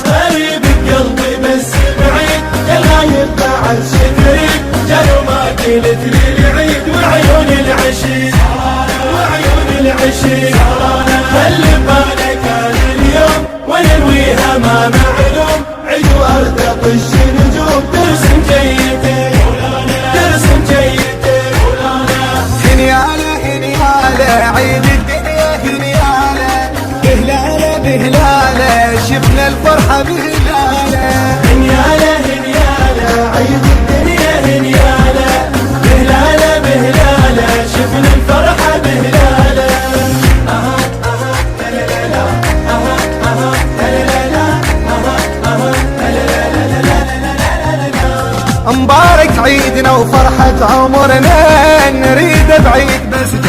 غريب بقلبي بس بعيد يا الغايب بعد شكري جاي وما قلت لي العيد وعيون العشيق خلي ببالك هذا اليوم ونرويها ما معلوم عيد وارتقش النجوم ترسم جيتك هنياله عيد الدنيا هنياله بهلاله شفنا الفرحة بهلاله هنياله عيد الدنيا هنياله بهلاله شفنا الفرحة بهلاله مبارك عيدنا وفرحة عمرنا نريد بعيد بس